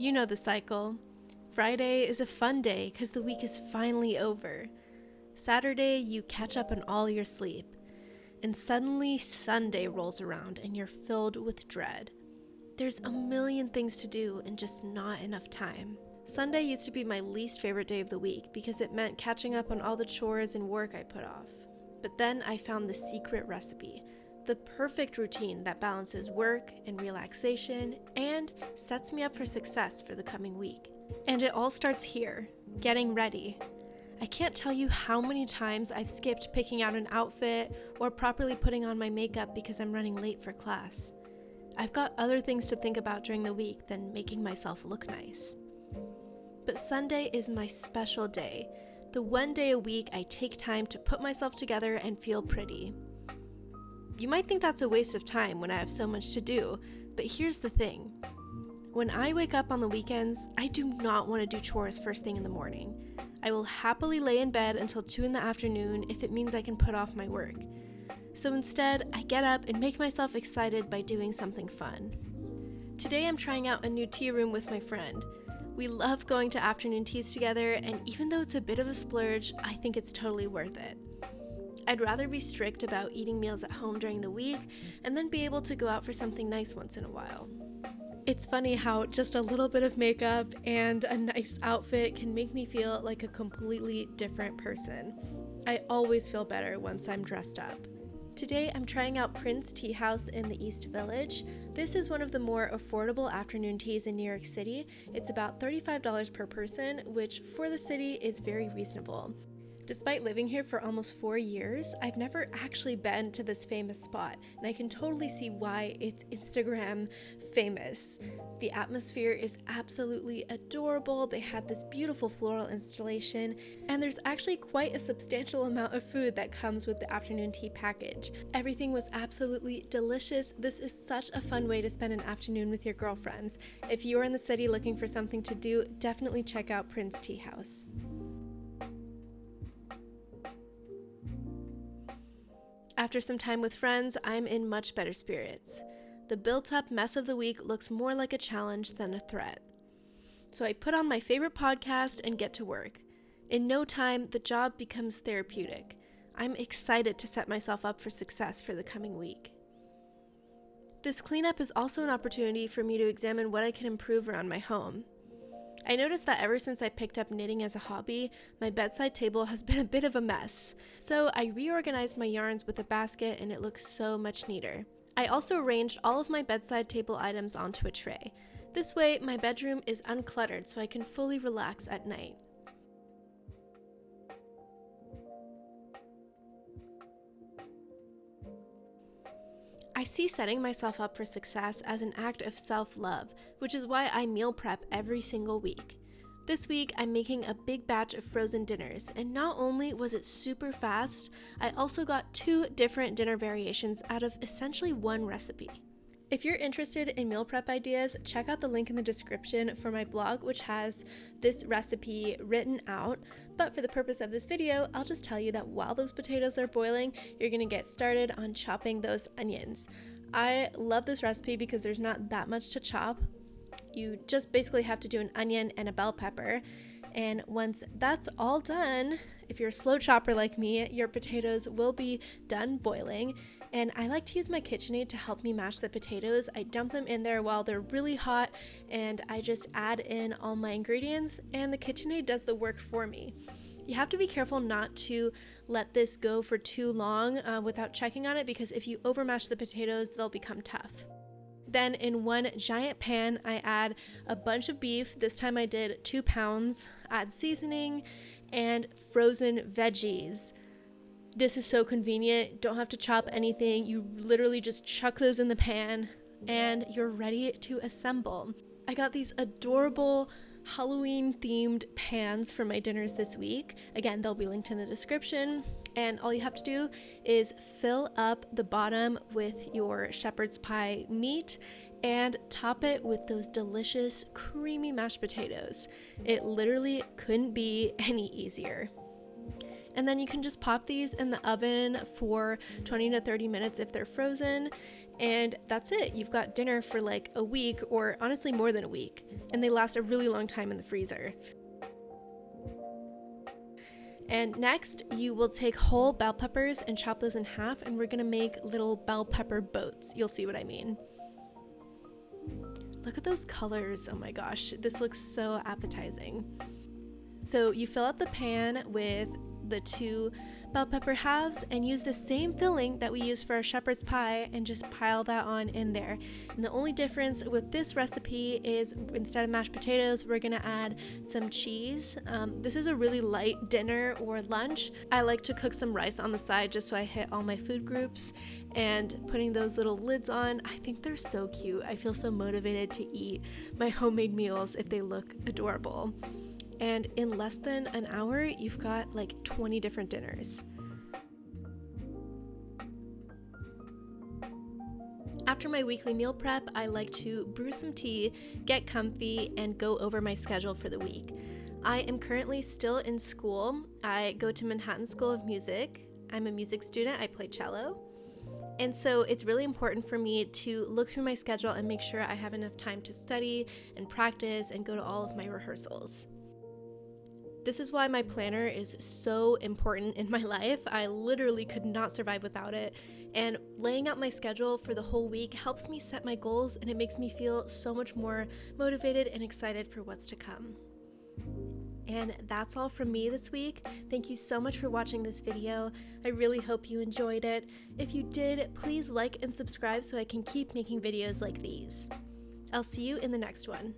You know the cycle. Friday is a fun day because the week is finally over. Saturday, you catch up on all your sleep. And suddenly Sunday rolls around and you're filled with dread. There's a million things to do and just not enough time. Sunday used to be my least favorite day of the week because it meant catching up on all the chores and work I put off. But then I found the secret recipe, the perfect routine that balances work and relaxation and sets me up for success for the coming week. And it all starts here, getting ready. I can't tell you how many times I've skipped picking out an outfit or properly putting on my makeup because I'm running late for class. I've got other things to think about during the week than making myself look nice. But Sunday is my special day, the one day a week I take time to put myself together and feel pretty. You might think that's a waste of time when I have so much to do, but here's the thing. When I wake up on the weekends, I do not want to do chores first thing in the morning. I will happily lay in bed until 2 in the afternoon if it means I can put off my work. So instead, I get up and make myself excited by doing something fun. Today I'm trying out a new tea room with my friend. We love going to afternoon teas together, and even though it's a bit of a splurge, I think it's totally worth it. I'd rather be strict about eating meals at home during the week and then be able to go out for something nice once in a while. It's funny how just a little bit of makeup and a nice outfit can make me feel like a completely different person. I always feel better once I'm dressed up. Today I'm trying out Prince Tea House in the East Village. This is one of the more affordable afternoon teas in New York City. It's about $35 per person, which for the city is very reasonable. Despite living here for almost 4 years, I've never actually been to this famous spot, and I can totally see why it's Instagram famous. The atmosphere is absolutely adorable. They had this beautiful floral installation, and there's actually quite a substantial amount of food that comes with the afternoon tea package. Everything was absolutely delicious. This is such a fun way to spend an afternoon with your girlfriends. If you're in the city looking for something to do, definitely check out Prince Tea House. After some time with friends, I'm in much better spirits. The built-up mess of the week looks more like a challenge than a threat. So I put on my favorite podcast and get to work. In no time, the job becomes therapeutic. I'm excited to set myself up for success for the coming week. This cleanup is also an opportunity for me to examine what I can improve around my home. I noticed that ever since I picked up knitting as a hobby, my bedside table has been a bit of a mess. So I reorganized my yarns with a basket and it looks so much neater. I also arranged all of my bedside table items onto a tray. This way, my bedroom is uncluttered so I can fully relax at night. I see setting myself up for success as an act of self-love, which is why I meal prep every single week. This week, I'm making a big batch of frozen dinners, and not only was it super fast, I also got 2 different dinner variations out of essentially one recipe. If you're interested in meal prep ideas, check out the link in the description for my blog, which has this recipe written out. But for the purpose of this video, I'll just tell you that while those potatoes are boiling, you're gonna get started on chopping those onions. I love this recipe because there's not that much to chop. You just basically have to do an onion and a bell pepper. And once that's all done, if you're a slow chopper like me, your potatoes will be done boiling. And I like to use my KitchenAid to help me mash the potatoes. I dump them in there while they're really hot, and I just add in all my ingredients, and the KitchenAid does the work for me. You have to be careful not to let this go for too long without checking on it, because if you overmash the potatoes, they'll become tough. Then in one giant pan, I add a bunch of beef. This time I did 2 pounds, add seasoning, and frozen veggies. This is so convenient. Don't have to chop anything. You literally just chuck those in the pan and you're ready to assemble. I got these adorable Halloween themed pans for my dinners this week. Again, they'll be linked in the description. And all you have to do is fill up the bottom with your shepherd's pie meat and top it with those delicious creamy mashed potatoes. It literally couldn't be any easier. And then you can just pop these in the oven for 20 to 30 minutes if they're frozen. And that's it. You've got dinner for like a week, or honestly more than a week. And they last a really long time in the freezer. And next, you will take whole bell peppers and chop those in half, and we're gonna make little bell pepper boats. You'll see what I mean. Look at those colors. Oh my gosh, this looks so appetizing. So you fill up the pan with the 2 bell pepper halves and use the same filling that we used for our shepherd's pie and just pile that on in there. And the only difference with this recipe is instead of mashed potatoes, we're gonna add some cheese. This is a really light dinner or lunch. I like to cook some rice on the side just so I hit all my food groups, and putting those little lids on, I think they're so cute. I feel so motivated to eat my homemade meals if they look adorable. And in less than an hour, you've got like 20 different dinners. After my weekly meal prep, I like to brew some tea, get comfy, and go over my schedule for the week. I am currently still in school. I go to Manhattan School of Music. I'm a music student. I play cello. And so it's really important for me to look through my schedule and make sure I have enough time to study and practice and go to all of my rehearsals. This is why my planner is so important in my life. I literally could not survive without it. And laying out my schedule for the whole week helps me set my goals, and it makes me feel so much more motivated and excited for what's to come. And that's all from me this week. Thank you so much for watching this video. I really hope you enjoyed it. If you did, please like and subscribe so I can keep making videos like these. I'll see you in the next one.